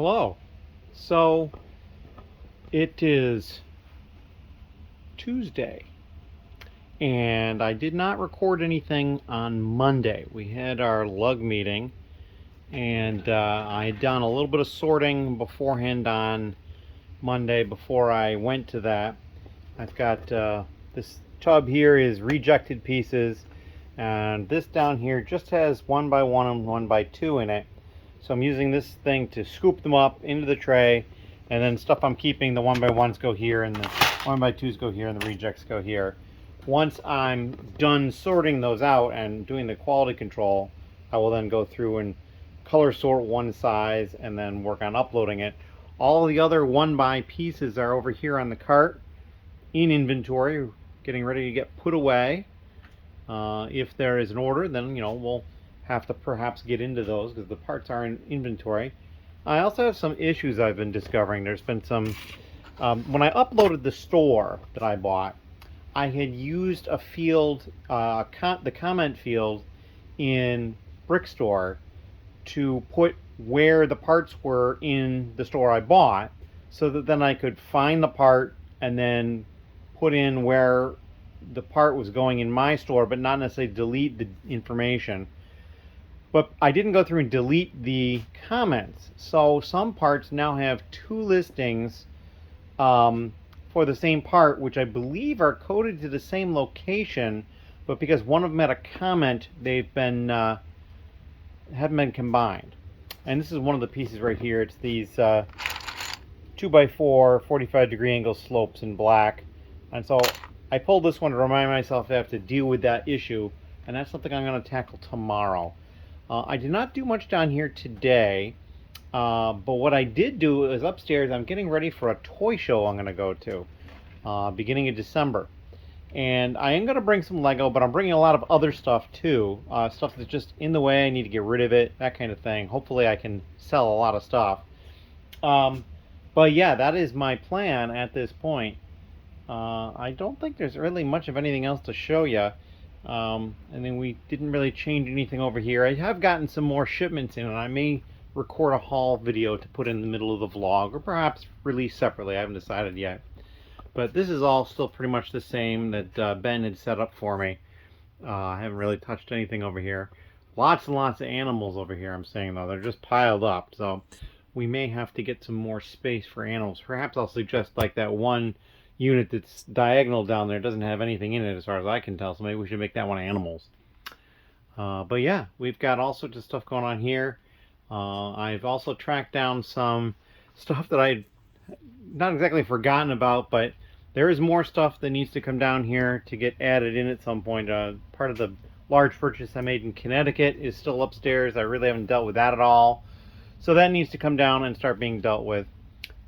Hello. So it is Tuesday, and I did not record anything on Monday. We had our lug meeting, and I had done a little bit of sorting beforehand on Monday before I went to that. I've got this tub here is rejected pieces, and this down here just has 1x1 and 1x2 in it. So I'm using this thing to scoop them up into the tray, and then stuff I'm keeping, the 1x1s go here and the 1x2s go here and the rejects go here. Once I'm done sorting those out and doing the quality control, I will then go through and color sort one size and then work on uploading it. All the other 1x pieces are over here on the cart in inventory, getting ready to get put away. If there is an order, then we'll have to perhaps get into those because the parts are in inventory. I also have some issues I've been discovering. There's been some when I uploaded the store that I bought, I had used a field, the comment field in Brickstore, to put where the parts were in the store I bought, so that then I could find the part and then put in where the part was going in my store, but not necessarily delete the information. But I didn't go through and delete the comments. So some parts now have two listings for the same part, which I believe are coded to the same location, but because one of them had a comment, they've been haven't been combined. And this is one of the pieces right here. It's these 2x4 45-degree angle slopes in black. And so I pulled this one to remind myself I have to deal with that issue, and that's something I'm going to tackle tomorrow. I did not do much down here today, but what I did do is upstairs, I'm getting ready for a toy show I'm going to go to beginning of December. And I am going to bring some Lego, but I'm bringing a lot of other stuff too. Stuff that's just in the way, I need to get rid of it, that kind of thing. Hopefully I can sell a lot of stuff. But yeah, that is my plan at this point. I don't think there's really much of anything else to show you. And then we didn't really change anything over here. I have gotten some more shipments in, and I may record a haul video to put in the middle of the vlog, or perhaps release separately. I haven't decided yet. But this is all still pretty much the same that Ben had set up for me. I haven't really touched anything over here. Lots and lots of animals over here, I'm saying, though. They're just piled up, so we may have to get some more space for animals. Perhaps I'll suggest like that one unit that's diagonal down there doesn't have anything in it as far as I can tell, so maybe we should make that one animals. But yeah, we've got all sorts of stuff going on here. I've also tracked down some stuff that I'd not exactly forgotten about, but there is more stuff that needs to come down here to get added in at some point. Part of the large purchase I made in Connecticut is still upstairs. I really haven't dealt with that at all, so that needs to come down and start being dealt with.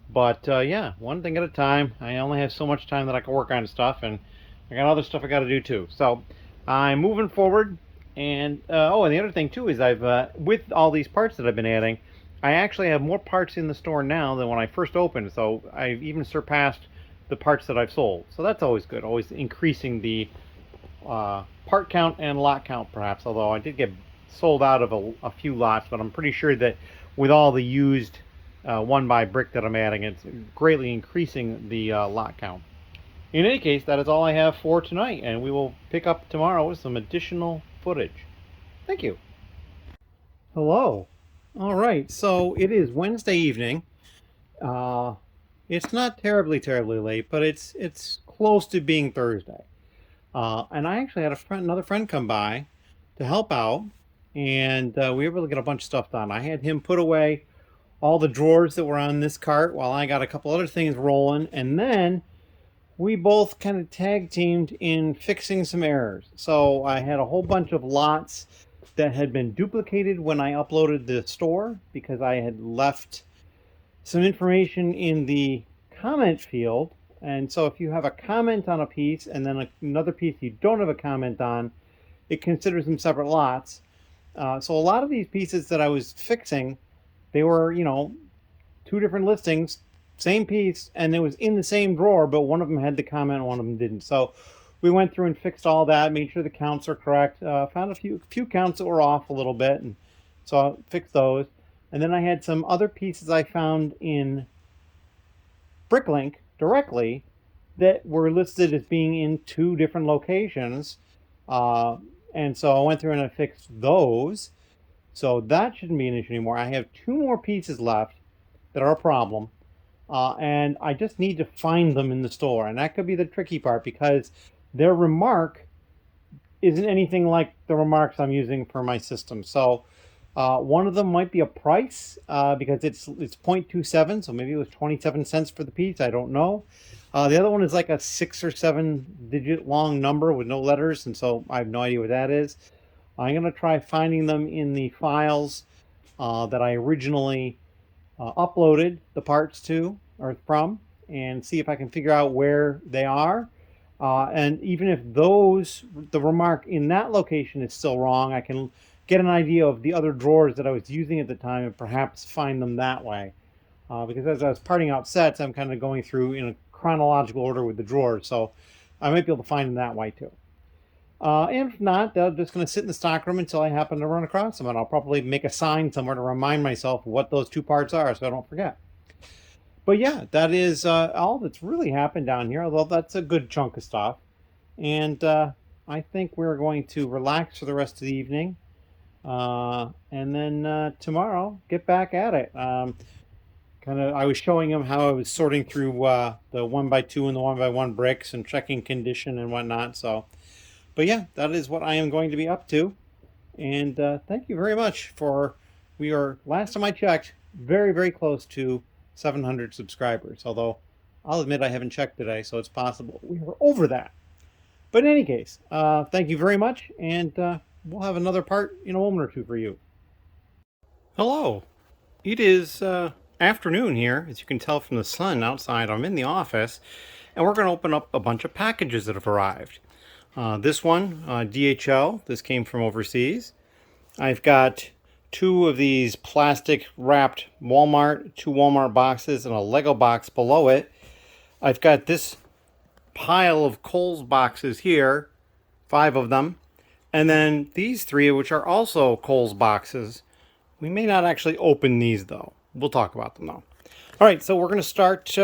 But yeah, one thing at a time. I only have so much time that I can work on stuff, and I got other stuff I got to do too. So I'm moving forward. And oh, and the other thing too is I've with all these parts that I've been adding, I actually have more parts in the store now than when I first opened. So I've even surpassed the parts that I've sold. So that's always good. Always increasing the part count and lot count, perhaps. Although I did get sold out of a few lots, but I'm pretty sure that with all the used 1xBrick that I'm adding, it's greatly increasing the lot count. In any case, that is all I have for tonight, and we will pick up tomorrow with some additional footage. Thank you. Hello. All right, so it is Wednesday evening. It's not terribly late, but it's close to being Thursday. And I actually had another friend come by to help out, and we were able to get a bunch of stuff done. I had him put away all the drawers that were on this cart while I got a couple other things rolling, and then we both kind of tag teamed in fixing some errors. So I had a whole bunch of lots that had been duplicated when I uploaded the store because I had left some information in the comment field. And so if you have a comment on a piece and then another piece you don't have a comment on, it considers them separate lots. So a lot of these pieces that I was fixing, they were, two different listings, same piece, and it was in the same drawer, but one of them had the comment and one of them didn't. So we went through and fixed all that, made sure the counts are correct, found a few counts that were off a little bit, and so I fixed those. And then I had some other pieces I found in Bricklink directly that were listed as being in 2 different locations. And so I went through and I fixed those. So that shouldn't be an issue anymore. I have 2 more pieces left that are a problem. And I just need to find them in the store. And that could be the tricky part because their remark isn't anything like the remarks I'm using for my system. So one of them might be a price because it's 0.27, so maybe it was 27 cents for the piece. I don't know. The other one is like a 6 or 7 digit long number with no letters, and so I have no idea what that is. I'm going to try finding them in the files that I originally uploaded the parts to or from, and see if I can figure out where they are. And even if the remark in that location is still wrong, I can get an idea of the other drawers that I was using at the time and perhaps find them that way. Because as I was parting out sets, I'm kind of going through in a chronological order with the drawers, so I might be able to find them that way too. And if not, they're just going to sit in the stockroom until I happen to run across them, and I'll probably make a sign somewhere to remind myself what those 2 parts are so I don't forget. But yeah, that is all that's really happened down here, although that's a good chunk of stuff. And I think we're going to relax for the rest of the evening. And then tomorrow, get back at it. I was showing him how I was sorting through the 1x2 and the 1x1 bricks and checking condition and whatnot. So, but yeah, that is what I am going to be up to. And thank you very much we are, last time I checked, very, very close to 700 subscribers. Although I'll admit I haven't checked today, so it's possible we were over that. But in any case, thank you very much, and we'll have another part in a moment or two for you. Hello. It is afternoon here, as you can tell from the sun outside. I'm in the office, and we're going to open up a bunch of packages that have arrived. This one, DHL, this came from overseas. I've got 2 of these plastic wrapped Walmart, 2 Walmart boxes, and a Lego box below it. I've got this pile of Kohls boxes here, 5 of them, and then these 3, which are also Kohls boxes. We may not actually open these though. We'll talk about them though. All right, so we're going to start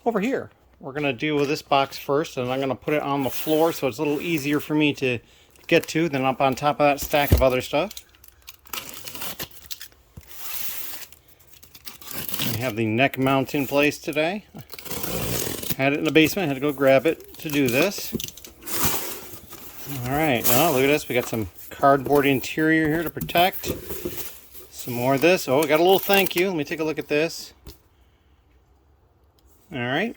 over here. We're going to deal with this box first, and I'm going to put it on the floor so it's a little easier for me to get to than up on top of that stack of other stuff. I have the neck mount in place today. Had it in the basement, had to go grab it to do this. All right, oh, look at this. We got some cardboard interior here to protect. Some more of this. Oh, we got a little thank you. Let me take a look at this. All right,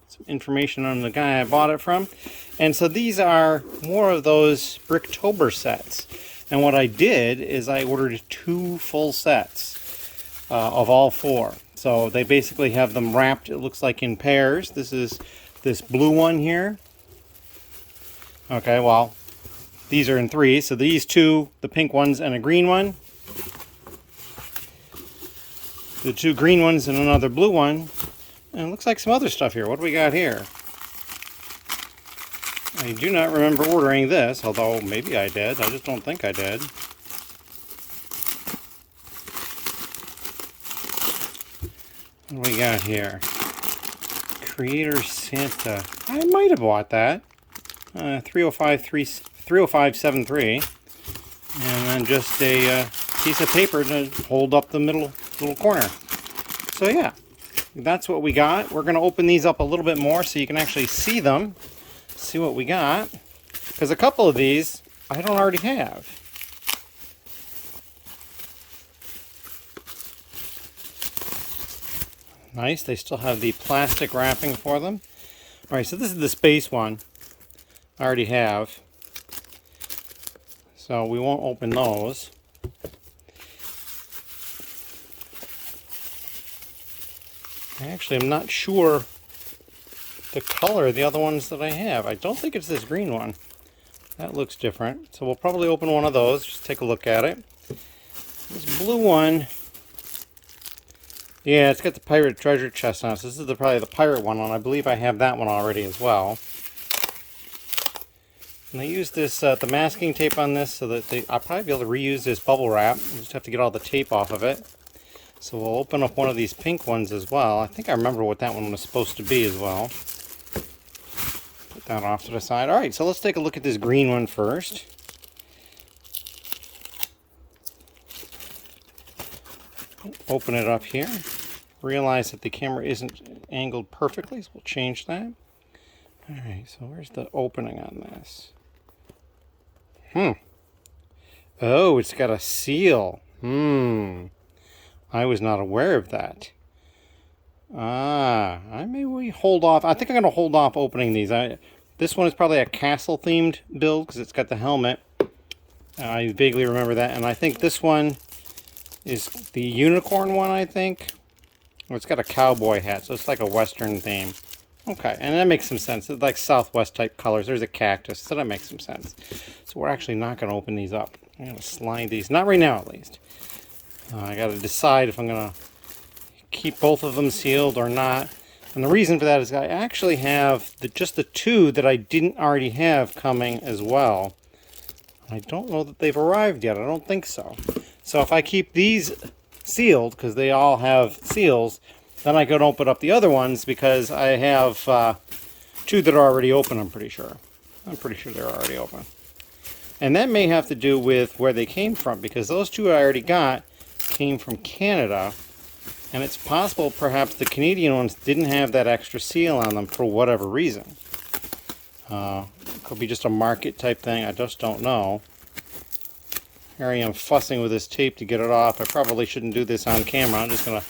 some information on the guy I bought it from. And so these are more of those Bricktober sets. And what I did is I ordered 2 full sets of all 4. So they basically have them wrapped, it looks like, in pairs. This is this blue one here. Okay, well, these are in 3. So these 2, the pink ones and a green one. The 2 green ones and another blue one. And it looks like some other stuff here. What do we got here? I do not remember ordering this, although maybe I did. I just don't think I did. What do we got here? Creator Santa. I might have bought that. 30573. And then just a piece of paper to hold up the little corner. So yeah, that's what we got. We're going to open these up a little bit more so you can actually see them. See what we got. Because a couple of these I don't already have. Nice, they still have the plastic wrapping for them. Alright, so this is the space one I already have. So we won't open those. Actually, I'm not sure the color of the other ones that I have. I don't think it's this green one. That looks different. So we'll probably open one of those, just take a look at it. This blue one, yeah, it's got the pirate treasure chest on it. So this is probably the pirate one, and I believe I have that one already as well. And I use this, the masking tape on this so that I'll probably be able to reuse this bubble wrap. We'll just have to get all the tape off of it. So we'll open up one of these pink ones as well. I think I remember what that one was supposed to be as well. Put that off to the side. All right, so let's take a look at this green one first. Open it up here. Realize that the camera isn't angled perfectly, so we'll change that. All right, so where's the opening on this? Oh, it's got a seal. I was not aware of that. I may hold off. I think I'm going to hold off opening these. This one is probably a castle themed build because it's got the helmet. I vaguely remember that. And I think this one is the unicorn one, I think. Oh, it's got a cowboy hat, so it's like a western theme. Okay, and that makes some sense. It's like Southwest type colors. There's a cactus, so that makes some sense. So we're actually not going to open these up. I'm going to slide these. Not right now, at least. I got to decide if I'm going to keep both of them sealed or not. And the reason for that is I actually have just the two that I didn't already have coming as well. I don't know that they've arrived yet. I don't think so. So if I keep these sealed, because they all have seals, then I could open up the other ones because I have two that are already open, I'm pretty sure. I'm pretty sure they're already open. And that may have to do with where they came from, because those two I already got came from Canada. And it's possible perhaps the Canadian ones didn't have that extra seal on them for whatever reason. It could be just a market type thing. I just don't know. Here I am fussing with this tape to get it off. I probably shouldn't do this on camera. I'm just going to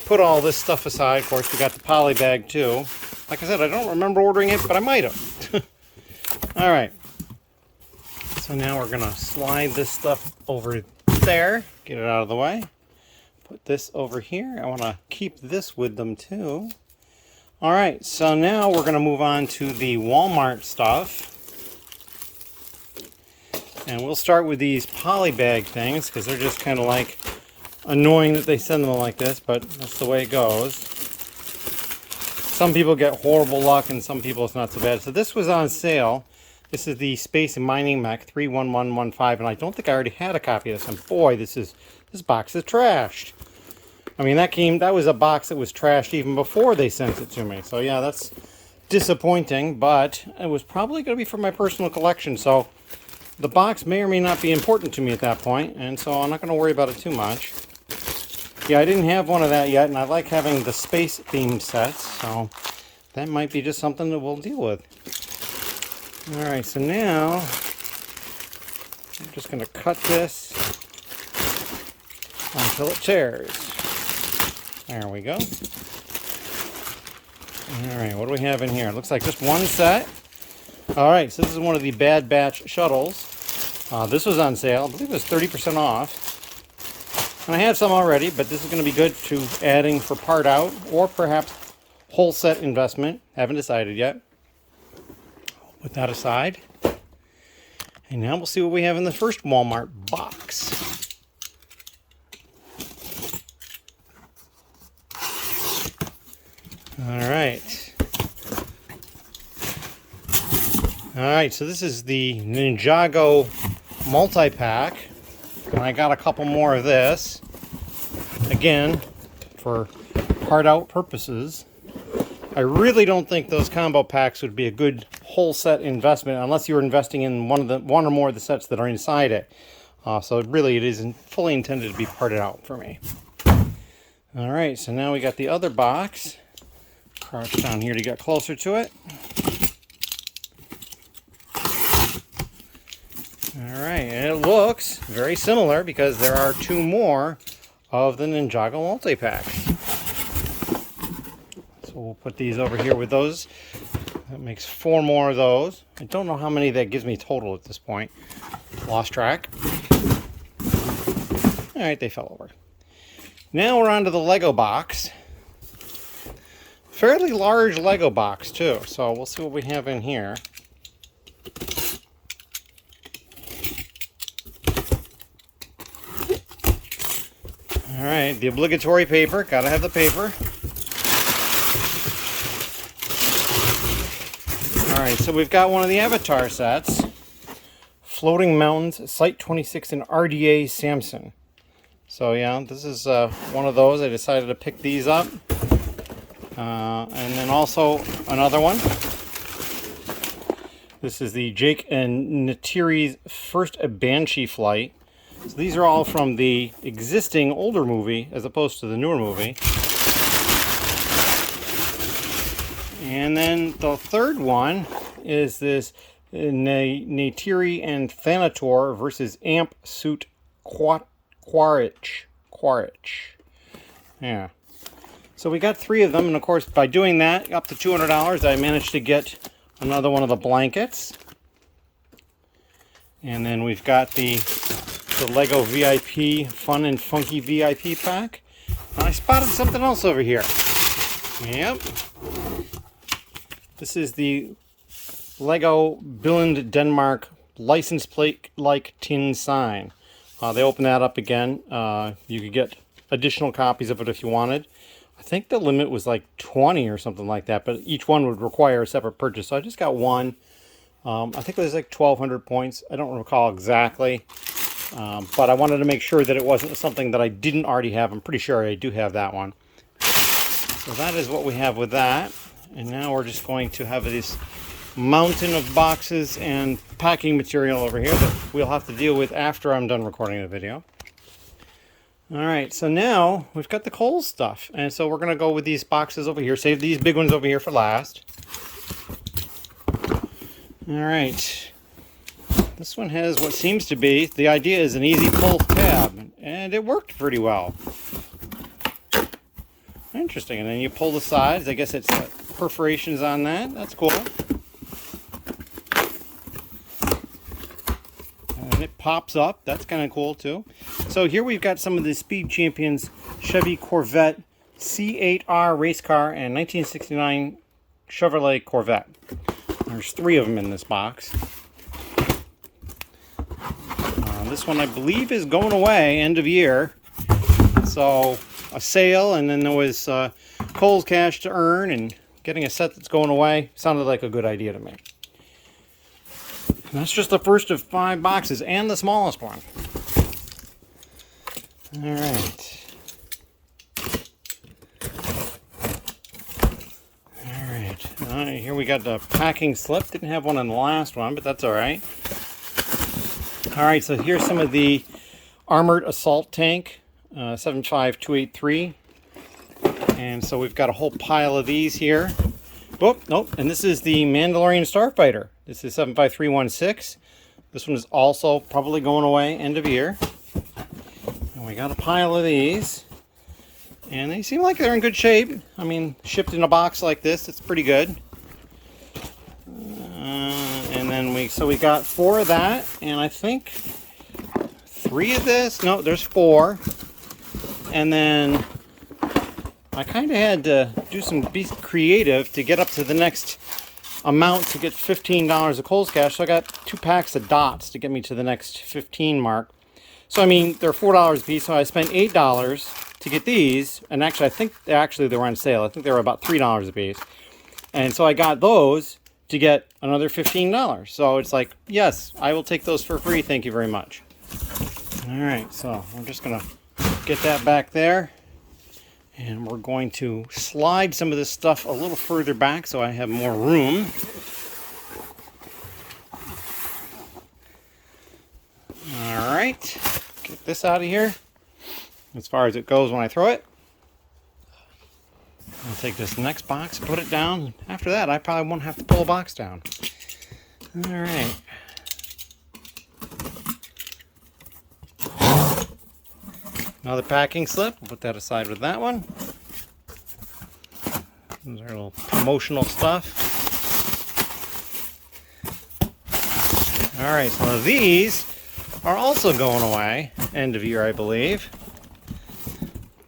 put all this stuff aside. Of course, we got the poly bag too. Like I said, I don't remember ordering it, but I might have. All right. So now we're going to slide this stuff over there. Get it out of the way. Put this over here. I want to keep this with them too. All right. So now we're going to move on to the Walmart stuff. And we'll start with these poly bag things because they're just kind of like annoying that they send them like this, but that's the way it goes. Some people get horrible luck and some people it's not so bad. So this was on sale. This is the Space Mining Mech 31115, and I don't think I already had a copy of this. And boy, this box is trashed. I mean, that was a box that was trashed even before they sent it to me. So yeah, that's disappointing, but it was probably going to be for my personal collection. So the box may or may not be important to me at that point, and so I'm not going to worry about it too much. Yeah, I didn't have one of that yet, and I like having the space-themed sets, so that might be just something that we'll deal with. Alright, so now I'm just going to cut this until it tears. There we go. Alright, what do we have in here? It looks like just one set. Alright, so this is one of the Bad Batch shuttles. This was on sale. I believe it was 30% off. And I had some already, but this is going to be good to adding for part out or perhaps whole set investment. Haven't decided yet. Put that aside. And now we'll see what we have in the first Walmart box. Alright. Alright, so this is the Ninjago multi-pack. And I got a couple more of this. Again, for part out purposes. I really don't think those combo packs would be a good whole set investment unless you were investing in one or more of the sets that are inside it. So really it isn't fully intended to be parted out for me. Alright, so now we got the other box. Crouch down here to get closer to it. Alright, and it looks very similar because there are two more of the Ninjago multi-packs. So we'll put these over here with those. That makes 4 more of those. I don't know how many that gives me total at this point. Lost track. Alright, they fell over. Now we're on to the Lego box. Fairly large Lego box too, so we'll see what we have in here. Alright, the obligatory paper. Gotta have the paper. Alright, so we've got one of the Avatar sets. Floating Mountains, Site 26 in RDA Samson. So yeah, this is one of those. I decided to pick these up. And then also another one. This is the Jake and Neytiri's first Banshee flight. So these are all from the existing older movie as opposed to the newer movie. And then the third one is this Neytiri and Thanator versus Amp Suit Quaritch. Yeah. So we got 3 of them, and of course by doing that, up to $200, I managed to get another one of the blankets. And then we've got the Lego VIP Fun and Funky VIP pack. And I spotted something else over here. Yep. This is the Lego Billund Denmark license plate like tin sign. They open that up again. You could get additional copies of it if you wanted. I think the limit was like 20 or something like that, but each one would require a separate purchase. So I just got one. I think it was like 1,200 points. I don't recall exactly. But I wanted to make sure that it wasn't something that I didn't already have. I'm pretty sure I do have that one. So that is what we have with that. And now we're just going to have this mountain of boxes and packing material over here that we'll have to deal with after I'm done recording the video. Alright, so now we've got the Kohls stuff. And so we're going to go with these boxes over here. Save these big ones over here for last. Alright. This one has what seems to be, the idea is an easy pull tab. And it worked pretty well. Interesting. And then you pull the sides. I guess it's perforations on that. That's cool. And it pops up. That's kind of cool too. So here we've got some of the Speed Champions Chevy Corvette C8R race car and 1969 Chevrolet Corvette. There's 3 of them in this box. This one I believe is going away end of year. So a sale, and then there was Kohls cash to earn, and getting a set that's going away sounded like a good idea to me. And that's just the first of 5 boxes and the smallest one. Alright. Alright. Here we got the packing slip. Didn't have one in the last one, but that's alright. Alright, so here's some of the Armored Assault Tank 75283. And so we've got a whole pile of these here. Oh, nope. And this is the Mandalorian Starfighter. This is 75316. This one is also probably going away end of year. And we got a pile of these. And they seem like they're in good shape. I mean, shipped in a box like this, it's pretty good. And then we got 4 of that. And I think 3 of this. No, there's 4. And then I kind of had to be creative to get up to the next amount to get $15 of Kohls cash. So I got 2 packs of dots to get me to the next 15 mark. So I mean, they're $4 a piece. So I spent $8 to get these. And actually, I think they were on sale. I think they were about $3 a piece. And so I got those to get another $15. So it's like, yes, I will take those for free. Thank you very much. All right, so I'm just going to get that back there. And we're going to slide some of this stuff a little further back so I have more room. All right, get this out of here as far as it goes when I throw it. I'll take this next box, put it down. After that, I probably won't have to pull a box down. All right. Another packing slip. We'll put that aside with that one. Those are little promotional stuff. All right, so these are also going away end of year, I believe.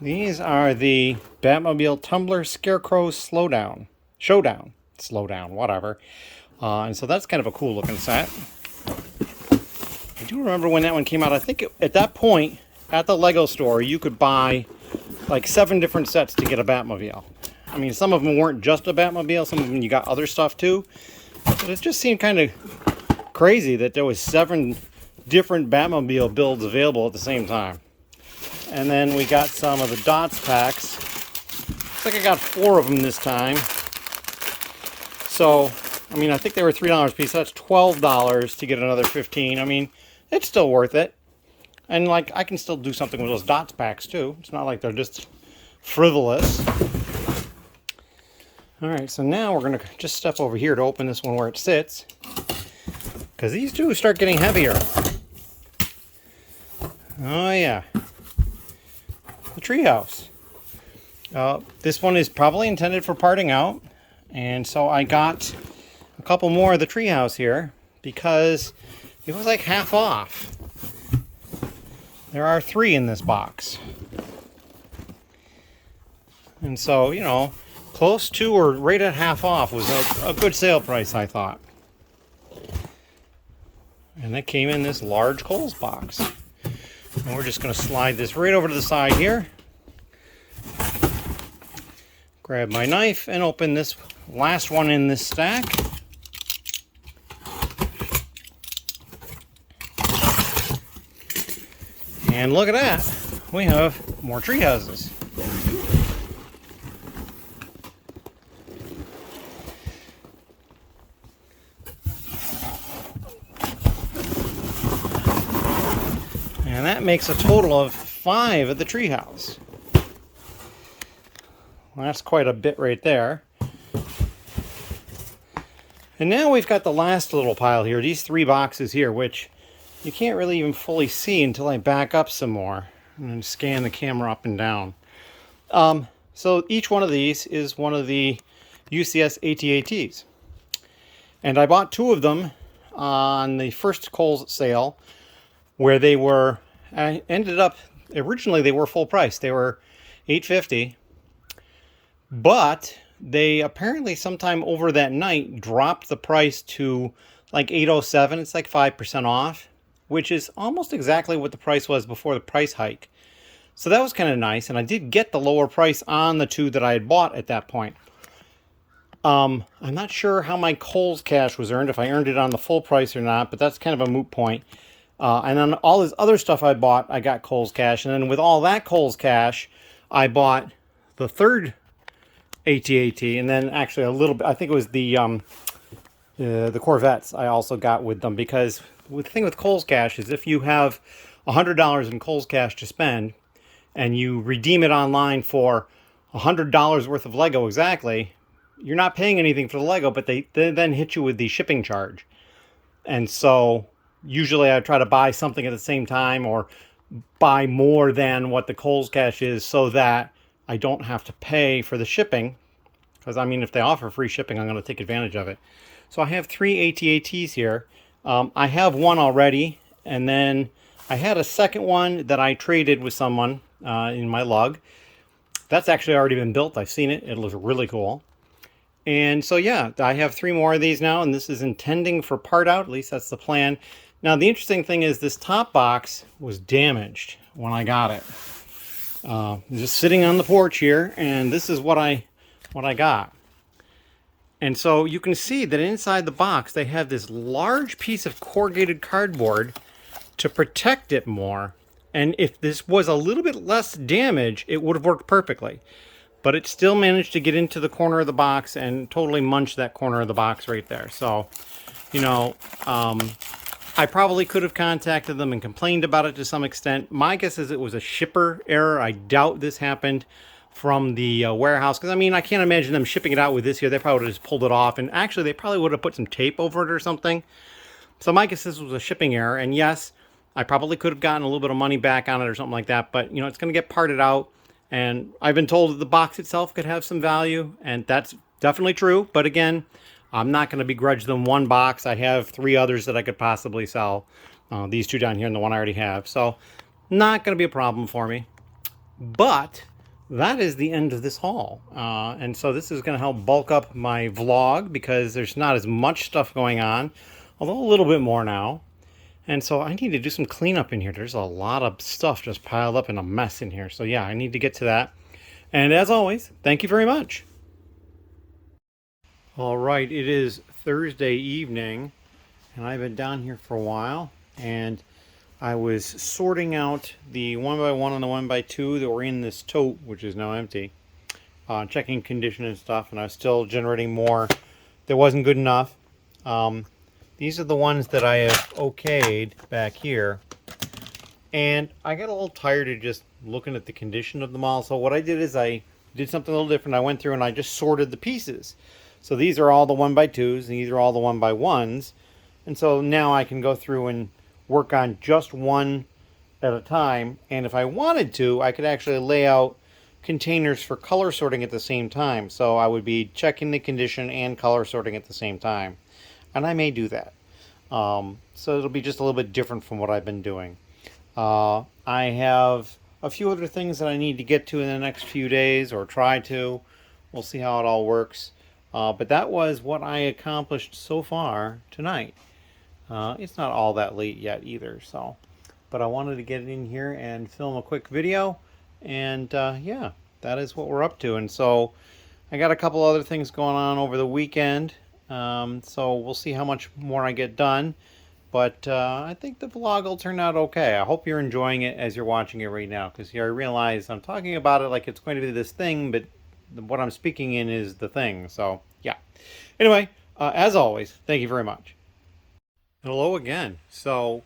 These are the Batmobile Tumbler Scarecrow Showdown, whatever. And so that's kind of a cool looking set. I do remember when that one came out. I think at that point at the Lego store you could buy like 7 different sets to get a Batmobile. I mean, some of them weren't just a Batmobile, some of them you got other stuff too. But it just seemed kind of crazy that there was 7 different Batmobile builds available at the same time. And then we got some of the DOTS packs. Looks like I got 4 of them this time. So, I mean, I think they were $3 a piece. So that's $12 to get another 15. I mean, it's still worth it. And like, I can still do something with those DOTS packs too. It's not like they're just frivolous. All right, so now we're gonna just step over here to open this one where it sits, because these two start getting heavier. Oh yeah, the treehouse. This one is probably intended for parting out, and so I got a couple more of the treehouse here because it was like half off. There are 3 in this box, and so, you know, close to or right at half off was a good sale price, I thought. And that came in this large Kohls box. And we're just going to slide this right over to the side here. Grab my knife and open this last one in this stack. And look at that. We have more tree houses. And that makes a total of 5 at the treehouse. Well, that's quite a bit right there. And now we've got the last little pile here, these 3 boxes here, which you can't really even fully see until I back up some more and then scan the camera up and down. So each one of these is one of the UCS AT-ATs. And I bought 2 of them on the first Kohls sale, where they were, I ended up, originally they were full price. They were $8.50, but they apparently sometime over that night dropped the price to like $8.07. It's like 5% off, which is almost exactly what the price was before the price hike. So that was kind of nice, and I did get the lower price on the 2 that I had bought at that point. I'm not sure how my Kohls cash was earned, if I earned it on the full price or not, but that's kind of a moot point. And then all this other stuff I bought, I got Kohls cash. And then with all that Kohls cash, I bought the 3rd AT-AT. And then actually a little bit, I think it was the Corvettes I also got with them. Because the thing with Kohls cash is if you have $100 in Kohls cash to spend, and you redeem it online for $100 worth of Lego exactly, you're not paying anything for the Lego, but they then hit you with the shipping charge. And so usually I try to buy something at the same time or buy more than what the Kohls cash is so that I don't have to pay for the shipping. Because, I mean, if they offer free shipping, I'm going to take advantage of it. So I have 3 AT-ATs here. I have one already, and then I had a second one that I traded with someone in my lug. That's actually already been built. I've seen it. It looks really cool. And so, yeah, I have 3 more of these now, and this is intending for part out. At least that's the plan. Now, the interesting thing is this top box was damaged when I got it. Just sitting on the porch here, and this is what I got. And so you can see that inside the box, they have this large piece of corrugated cardboard to protect it more. And if this was a little bit less damage, it would have worked perfectly. But it still managed to get into the corner of the box and totally munch that corner of the box right there. So, you know, I probably could have contacted them and complained about it to some extent. My guess is it was a shipper error. I doubt this happened from the warehouse. Because, I mean, I can't imagine them shipping it out with this here. They probably would have just pulled it off. And actually, they probably would have put some tape over it or something. So my guess this was a shipping error. And yes, I probably could have gotten a little bit of money back on it or something like that. But, you know, it's going to get parted out. And I've been told that the box itself could have some value. And that's definitely true. But again, I'm not going to begrudge them 1 box. I have 3 others that I could possibly sell. These 2 down here and the one I already have. So, not going to be a problem for me. But that is the end of this haul. And so this is going to help bulk up my vlog because there's not as much stuff going on. Although a little bit more now. And so I need to do some cleanup in here. There's a lot of stuff just piled up in a mess in here. So yeah, I need to get to that. And as always, thank you very much. All right, it is Thursday evening, and I've been down here for a while, and I was sorting out the 1x1 and the 1x2 that were in this tote, which is now empty, checking condition and stuff, and I was still generating more that wasn't good enough. These are the ones that I have okayed back here, and I got a little tired of just looking at the condition of them all, so what I did is I did something a little different. I went through and I just sorted the pieces. So these are all the 1x2s, and these are all the 1x1s, and so now I can go through and work on just one at a time, and if I wanted to, I could actually lay out containers for color sorting at the same time. So I would be checking the condition and color sorting at the same time, and I may do that. So it'll be just a little bit different from what I've been doing. I have a few other things that I need to get to in the next few days, or try to. We'll see how it all works. But that was what I accomplished so far tonight. It's not all that late yet either, so. But I wanted to get in here and film a quick video, and yeah, that is what we're up to. And so I got a couple other things going on over the weekend, so we'll see how much more I get done. But I think the vlog will turn out okay. I hope you're enjoying it as you're watching it right now, because here I realize I'm talking about it like it's going to be this thing, but what I'm speaking in is the thing. So yeah. Anyway, as always, thank you very much. Hello again. So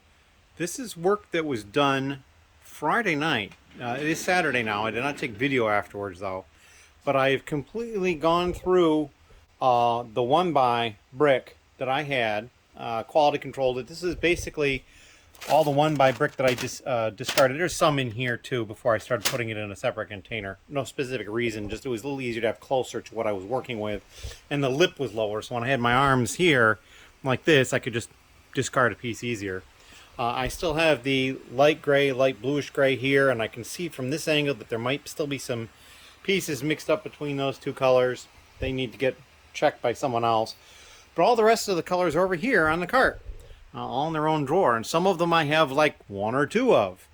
this is work that was done Friday night. It is Saturday now. I did not take video afterwards though, but I've completely gone through the 1xBrick that I had. Quality controlled it. This is basically all the 1xBrick that I just discarded. There's some in here too before I started putting it in a separate container. No specific reason, just it was a little easier to have closer to what I was working with, and the lip was lower, so when I had my arms here like this, I could just discard a piece easier. I still have the light gray, light bluish gray here, and I can see from this angle that there might still be some pieces mixed up between those two colors. They need to get checked by someone else. But all the rest of the colors are over here on the cart, all in their own drawer. And some of them I have like one or two of.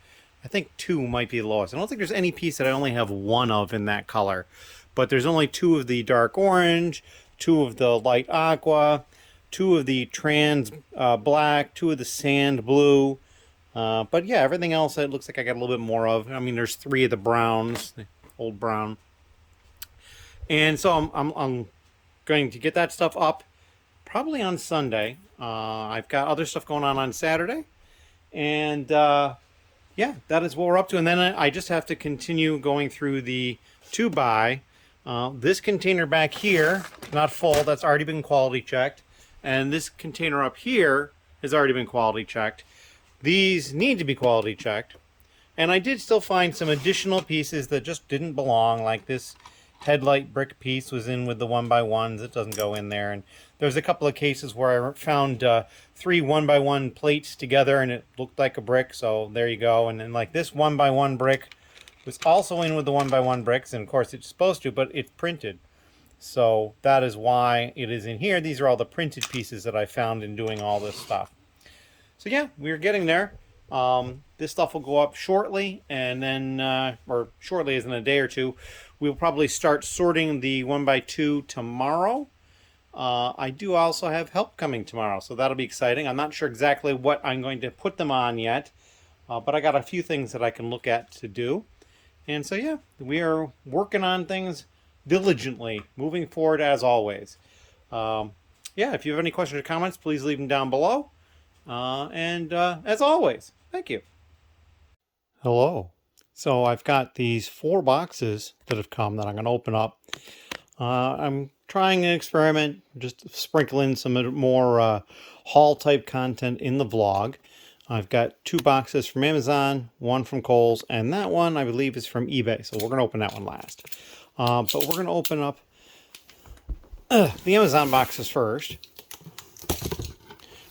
I think two might be the lowest. I don't think there's any piece that I only have one of in that color. But there's only two of the dark orange, two of the light aqua, two of the trans black, two of the sand blue. But yeah, everything else it looks like I got a little bit more of. I mean, there's three of the browns, the old brown. And so I'm going to get that stuff up probably on Sunday. I've got other stuff going on Saturday, and yeah, that is what we're up to. And then I just have to continue going through the 2x. This container back here, not full, that's already been quality checked, and this container up here has already been quality checked. These need to be quality checked, and I did still find some additional pieces that just didn't belong, like this headlight brick piece was in with the 1x1s. It doesn't go in there. And there's a couple of cases where I found 3 1x1 plates together and it looked like a brick, so there you go. And then like this 1x1 brick was also in with the 1x1 bricks, and of course it's supposed to, but it's printed, so that is why it is in here. These are all the printed pieces that I found in doing all this stuff. So yeah, we're getting there. This stuff will go up shortly, and then or shortly as in a day or two. We'll probably start sorting the 1x2 tomorrow. I do also have help coming tomorrow, so that'll be exciting. I'm not sure exactly what I'm going to put them on yet, but I got a few things that I can look at to do. And so yeah, we are working on things diligently, moving forward as always. Yeah, if you have any questions or comments, please leave them down below. And as always, thank you. Hello. So I've got these 4 boxes that have come that I'm going to open up. I'm trying an experiment, just sprinkling some more haul type content in the vlog. I've got 2 boxes from Amazon, 1 from Kohls, and that one I believe is from eBay. So we're going to open that one last. But we're going to open up the Amazon boxes first,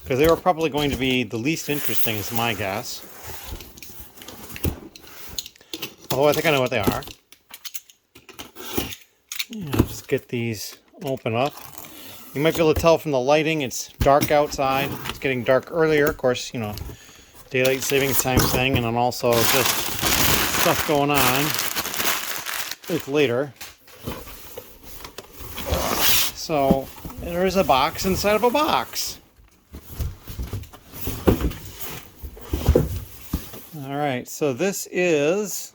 because they were probably going to be the least interesting is my guess. Although I think I know what they are. Yeah, I'll just get these open up. You might be able to tell from the lighting, it's dark outside. It's getting dark earlier, of course, you know, daylight savings time thing, and then also just stuff going on. It's later. So And there is a box inside of a box. All right, so this is,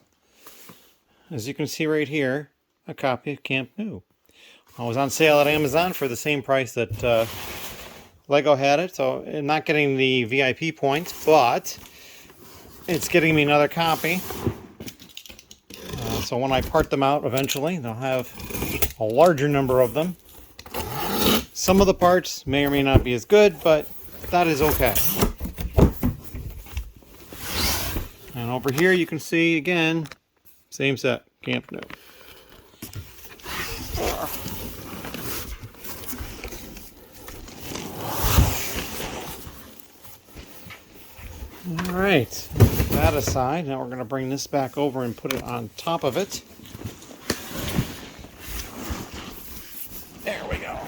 as you can see right here, a copy of Camp Nou. I was on sale at Amazon for the same price that Lego had it, so I'm not getting the VIP points, but it's getting me another copy. So when I part them out eventually, they'll have a larger number of them. Some of the parts may or may not be as good, but that is okay. And over here you can see, again, same set, Camp Nou. All right, that aside, now we're going to bring this back over and put it on top of it. There we go.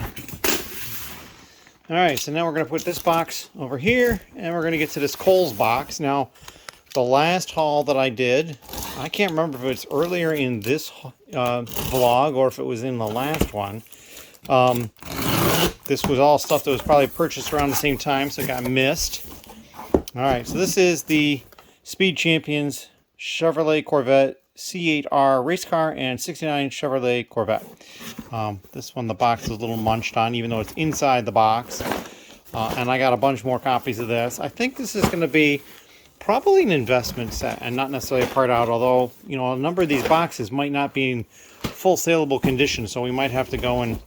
All right, so now we're going to put this box over here, and we're going to get to this Kohls box. Now, the last haul that I did, I can't remember if it's earlier in this vlog or if it was in the last one. This was all stuff that was probably purchased around the same time, so it got missed. All right, so this is the Speed Champions Chevrolet Corvette C8R race car and 69 Chevrolet Corvette. This one, the box is a little munched on, even though it's inside the box. And I got a bunch more copies of this. I think this is going to be probably an investment set and not necessarily a part out, although, you know, a number of these boxes might not be in full saleable condition, so we might have to go and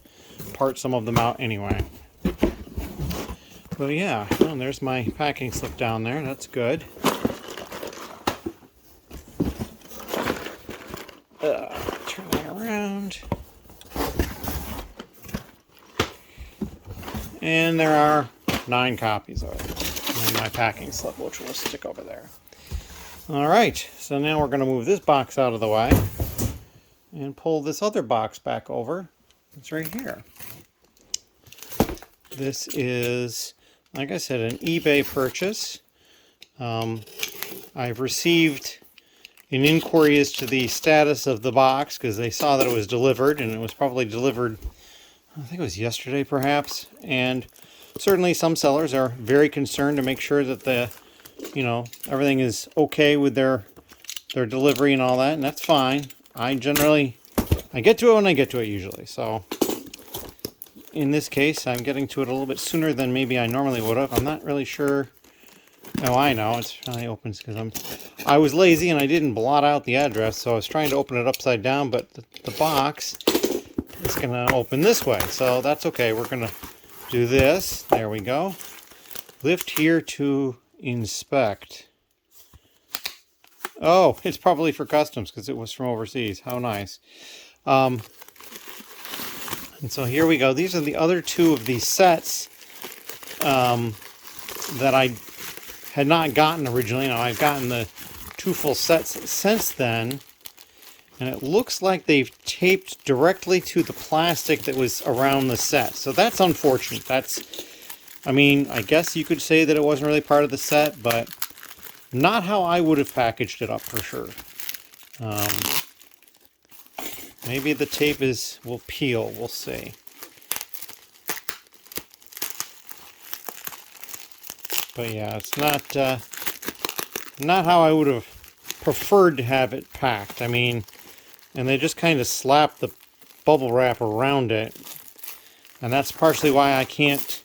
part some of them out anyway. But yeah, and there's my packing slip down there. That's good. Turn that around. And there are 9 copies of it. And my packing slip, which we'll stick over there. All right, so now we're going to move this box out of the way and pull this other box back over. It's right here. This is, like I said, an eBay purchase. I've received an inquiry as to the status of the box because they saw that it was delivered, and it was probably delivered, I think it was yesterday perhaps. And certainly some sellers are very concerned to make sure that everything is okay with their delivery and all that, and that's fine. I get to it when I get to it usually. So in this case, I'm getting to it a little bit sooner than maybe I normally would have. I'm not really sure. Oh, I know. It finally opens because I was lazy and I didn't blot out the address, so I was trying to open it upside down, but the box is going to open this way, so that's okay. We're going to do this. There we go. Lift here to inspect. Oh, it's probably for customs because it was from overseas. How nice. And so here we go. These are the other 2 of these sets that I had not gotten originally. Now I've gotten the 2 full sets since then, and it looks like they've taped directly to the plastic that was around the set. So that's unfortunate. I guess you could say that it wasn't really part of the set, but not how I would have packaged it up for sure. Maybe the tape will peel. We'll see. But yeah, it's not how I would have preferred to have it packed. And they just kind of slapped the bubble wrap around it. And that's partially why I can't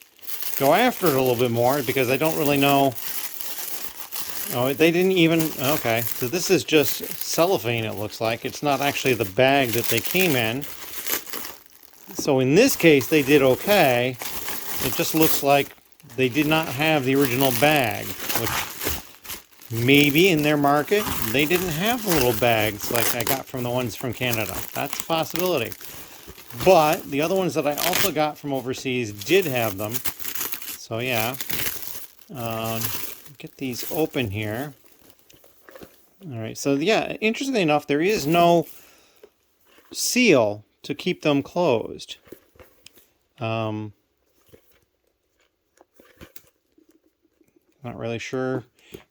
go after it a little bit more, because I don't really know. Oh, they didn't even, okay, so this is just cellophane, it looks like. It's not actually the bag that they came in. So in this case, they did okay. It just looks like they did not have the original bag, which maybe in their market, they didn't have the little bags like I got from the ones from Canada. That's a possibility. But the other ones that I also got from overseas did have them. So yeah. Get these open here. All right, so yeah, interestingly enough, there is no seal to keep them closed. Not really sure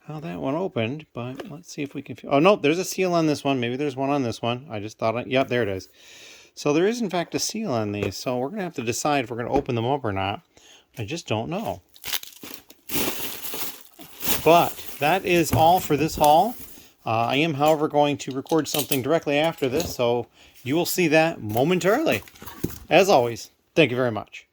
how that one opened, but let's see if we can. Oh no, there's a seal on this one. Maybe there's one on this one. I just thought, yep, there it is. So there is in fact a seal on these, so we're going to have to decide if we're going to open them up or not. I just don't know. But that is all for this haul. I am, however, going to record something directly after this, so you will see that momentarily. As always, thank you very much.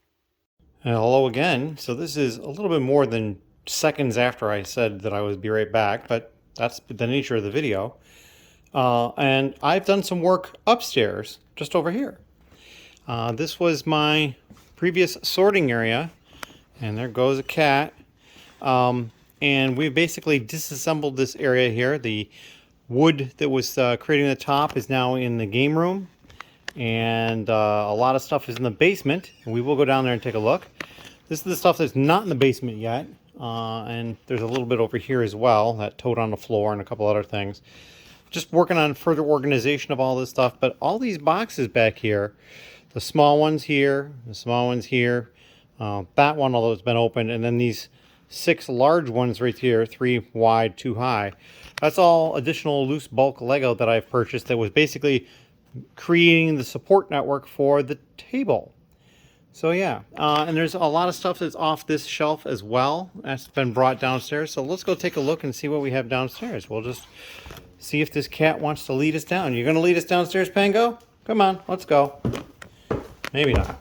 And hello again. So this is a little bit more than seconds after I said that I would be right back, but that's the nature of the video. And I've done some work upstairs, just over here. This was my previous sorting area, and there goes a cat. And we've basically disassembled this area here. The wood that was creating the top is now in the game room, and a lot of stuff is in the basement, and we will go down there and take a look. This is the stuff that's not in the basement yet, and there's a little bit over here as well, that toad on the floor and a couple other things. Just working on further organization of all this stuff, but all these boxes back here, the small ones here, the small ones here, that one, although it's been opened, and then these 6 large ones right here, 3 wide, 2 high. That's all additional loose bulk Lego that I've purchased that was basically creating the support network for the table. So yeah, and there's a lot of stuff that's off this shelf as well. That's been brought downstairs. So let's go take a look and see what we have downstairs. We'll just see if this cat wants to lead us down. You're going to lead us downstairs, Pango? Come on, let's go. Maybe not.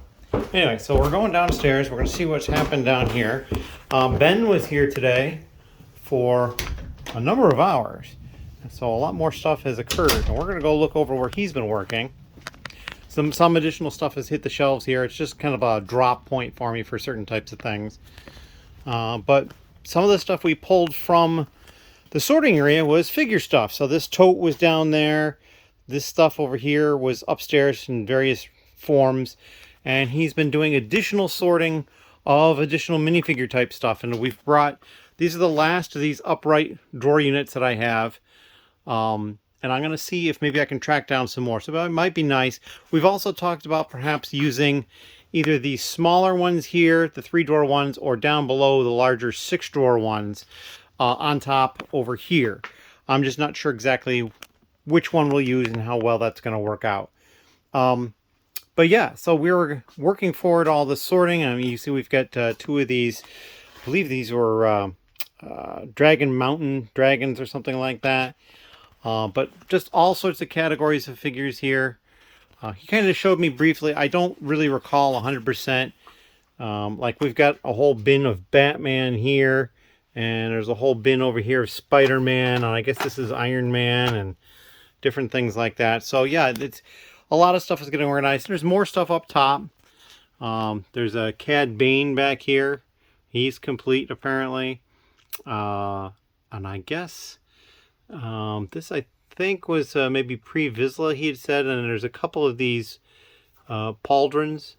Anyway, so we're going downstairs. We're going to see what's happened down here. Ben was here today for a number of hours. So a lot more stuff has occurred. And we're going to go look over where he's been working. Some additional stuff has hit the shelves here. It's just kind of a drop point for me for certain types of things. But some of the stuff we pulled from the sorting area was figure stuff. So this tote was down there. This stuff over here was upstairs in various forms. And he's been doing additional sorting of additional minifigure type stuff. And we've brought, these are the last of these upright drawer units that I have. And I'm going to see if maybe I can track down some more. So that might be nice. We've also talked about perhaps using either these smaller ones here, the 3-drawer ones, or down below the larger 6-drawer ones on top over here. I'm just not sure exactly which one we'll use and how well that's going to work out. But yeah, so we were working forward all the sorting. I mean, you see we've got 2 of these. I believe these were Dragon Mountain Dragons or something like that. But just all sorts of categories of figures here. He kind of showed me briefly. I don't really recall 100%. Like we've got a whole bin of Batman here. And there's a whole bin over here of Spider-Man. And I guess this is Iron Man and different things like that. So yeah, it's a lot of stuff is getting organized. There's more stuff up top. There's a Cad Bane back here. He's complete apparently. And I guess this I think was maybe pre-Vizsla he had said. And there's a couple of these pauldrons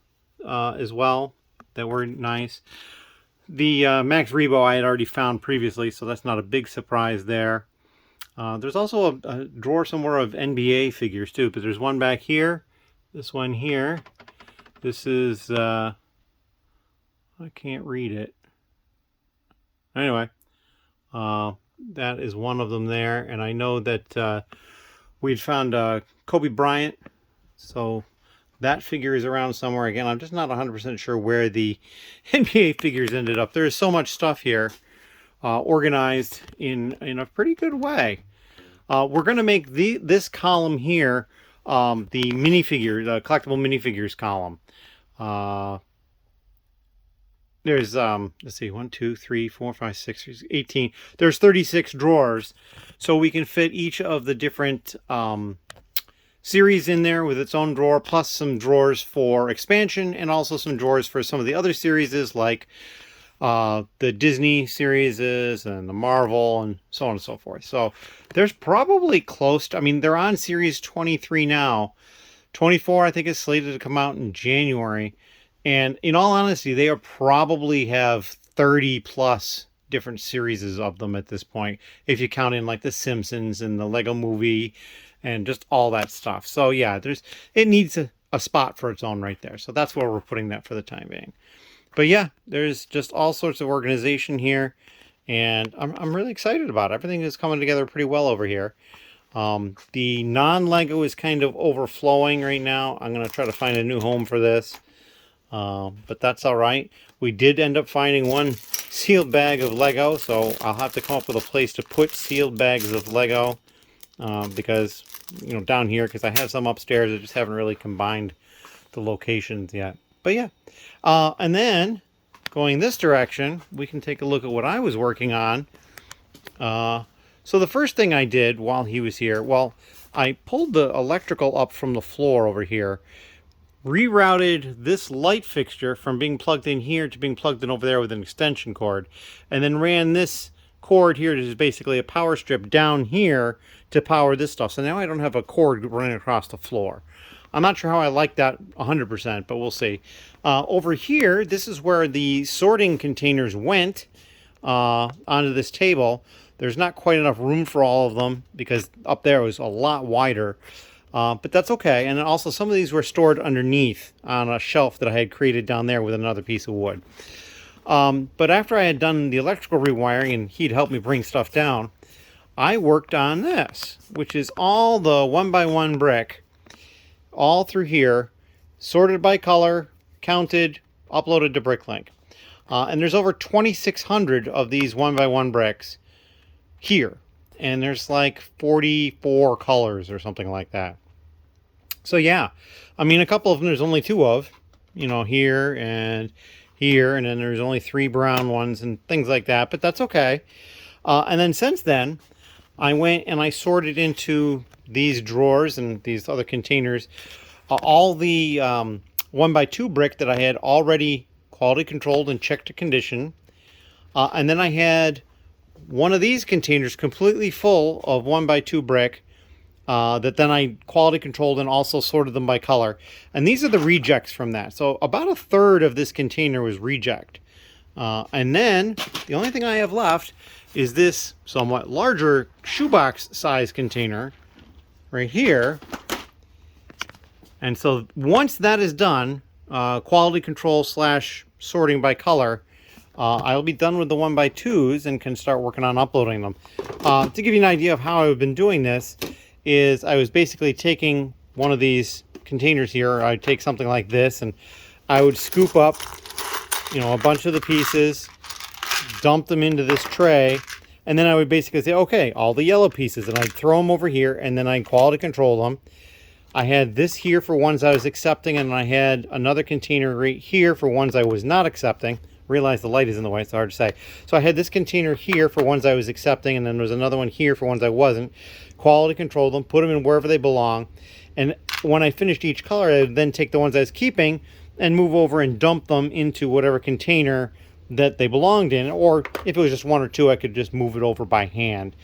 as well that were nice. The Max Rebo I had already found previously, so that's not a big surprise there. There's also a drawer somewhere of NBA figures too, but there's one back here, this one here. This is, I can't read it. Anyway, that is one of them there, and I know that we'd found Kobe Bryant, so that figure is around somewhere. Again, I'm just not 100% sure where the NBA figures ended up. There's so much stuff here. Organized in a pretty good way. We're going to make this column here the collectible minifigures column. There's let's see, 1, 2, 3, 4, 5, 6, 18. There's 36 drawers, so we can fit each of the different series in there with its own drawer, plus some drawers for expansion, and also some drawers for some of the other series like the Disney series and the Marvel and so on and so forth. So there's probably close to, I mean, they're on series 23 now. 24 I think is slated to come out in January. And in all honesty, they probably have 30 plus different series of them at this point, if you count in like the Simpsons and the Lego Movie and just all that stuff. So yeah, it needs a spot for its own right there. So that's where we're putting that for the time being. But yeah, there's just all sorts of organization here, and I'm really excited about it. Everything is coming together pretty well over here. The non-Lego is kind of overflowing right now. I'm going to try to find a new home for this. But that's all right. We did end up finding one sealed bag of Lego, so I'll have to come up with a place to put sealed bags of Lego. Because, you know, down here, because I have some upstairs, I just haven't really combined the locations yet. But yeah. And then, going this direction, we can take a look at what I was working on. So the first thing I did while he was here, well, I pulled the electrical up from the floor over here, rerouted this light fixture from being plugged in here to being plugged in over there with an extension cord, and then ran this cord here, which is basically a power strip, down here to power this stuff. So now I don't have a cord running across the floor. I'm not sure how I like that 100%, but we'll see. Over here, this is where the sorting containers went onto this table. There's not quite enough room for all of them because up there was a lot wider. But that's okay. And also some of these were stored underneath on a shelf that I had created down there with another piece of wood. But after I had done the electrical rewiring and he'd helped me bring stuff down, I worked on this, which is all the 1x1 brick, all through here, sorted by color, counted, uploaded to BrickLink. And there's over 2,600 of these 1x1 bricks here. And there's like 44 colors or something like that. So yeah, I mean, a couple of them there's only 2 of, you know, here, and then there's only 3 brown ones and things like that, but that's okay. And then since then, I went and I sorted into these drawers and these other containers all the 1x2 brick that I had already quality controlled and checked to condition. And then I had one of these containers completely full of 1x2 brick that then I quality controlled and also sorted them by color. And these are the rejects from that. So about a third of this container was reject. And then the only thing I have left is this somewhat larger shoebox size container right here. And so once that is done, quality control / sorting by color, I'll be done with the 1x2s and can start working on uploading them. To give you an idea of how I've been doing this is I was basically taking one of these containers here. I'd take something like this and I would scoop up, you know, a bunch of the pieces, dump them into this tray, and then I would basically say, okay, all the yellow pieces, and I'd throw them over here, and then I'd quality control them. I had this here for ones I was accepting, and I had another container right here for ones I was not accepting. Realize the light is in the way, it's hard to say. So I had this container here for ones I was accepting, and then there was another one here for ones I wasn't. Quality control them, put them in wherever they belong, and when I finished each color, I would then take the ones I was keeping and move over and dump them into whatever container that they belonged in, or if it was just 1 or 2, I could just move it over by hand.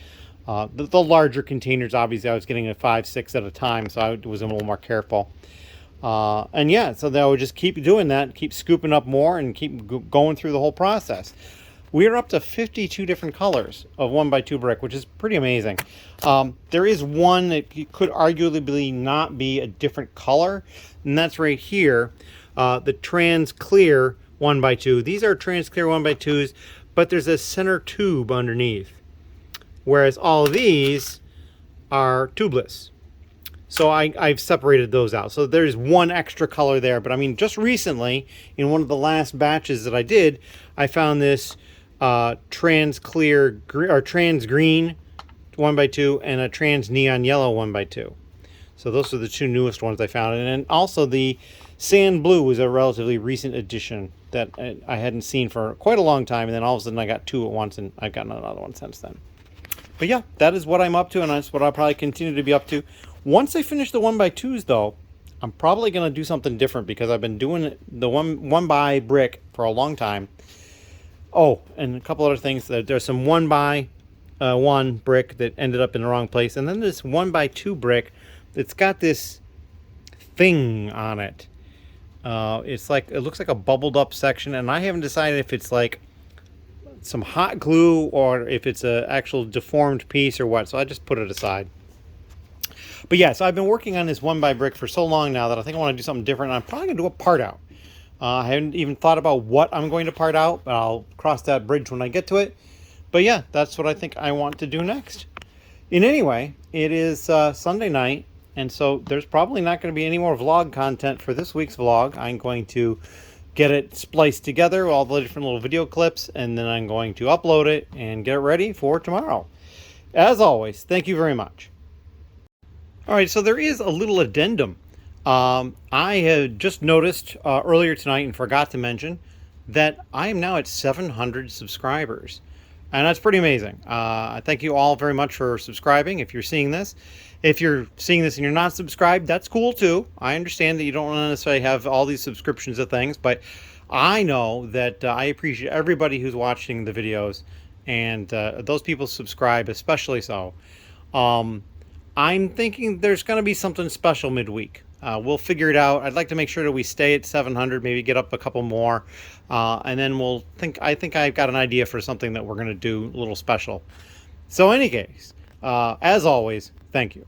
The larger containers, obviously, I was getting a 5, 6 at a time, so I was a little more careful. And yeah, so I would just keep doing that, keep scooping up more, and keep going through the whole process. We are up to 52 different colors of 1x2 brick, which is pretty amazing. There is one that could arguably not be a different color, and that's right here, the trans clear 1x2. These are trans clear 1x2s, but there's a center tube underneath, whereas all of these are tubeless. So I've separated those out. So there's one extra color there, but I mean, just recently, in one of the last batches that I did, I found this trans clear or trans green 1x2 and a trans neon yellow 1x2. So those are the 2 newest ones I found. And then also the sand blue was a relatively recent addition that I hadn't seen for quite a long time, and then all of a sudden I got 2 at once, and I've gotten another one since then. But yeah, that is what I'm up to, and that's what I'll probably continue to be up to. Once I finish the 1x2s, though, I'm probably going to do something different because I've been doing the one by brick for a long time. Oh, and a couple other things. There's some 1x1 brick that ended up in the wrong place, and then this 1x2 brick that's got this thing on it. It's like, it looks like a bubbled up section, and I haven't decided if it's like some hot glue or if it's a actual deformed piece or what, so I just put it aside. But yeah, so I've been working on this 1x brick for so long now that I think I want to do something different. I'm probably going to do a part out. I haven't even thought about what I'm going to part out, but I'll cross that bridge when I get to it. But yeah, that's what I think I want to do next. In any way, it is Sunday night, and so there's probably not going to be any more vlog content for this week's vlog. I'm going to get it spliced together, all the different little video clips, and then I'm going to upload it and get it ready for tomorrow. As always, thank you very much. All right, so there is a little addendum. I had just noticed earlier tonight and forgot to mention that I am now at 700 subscribers. And that's pretty amazing. I thank you all very much for subscribing. If you're seeing this and you're not subscribed, that's cool too. I understand that you don't necessarily have all these subscriptions of things, but I know that I appreciate everybody who's watching the videos, and those people subscribe especially so. I'm thinking there's going to be something special midweek. We'll figure it out. I'd like to make sure that we stay at 700, maybe get up a couple more, and then I think I've got an idea for something that we're going to do a little special. So in any case, as always, thank you.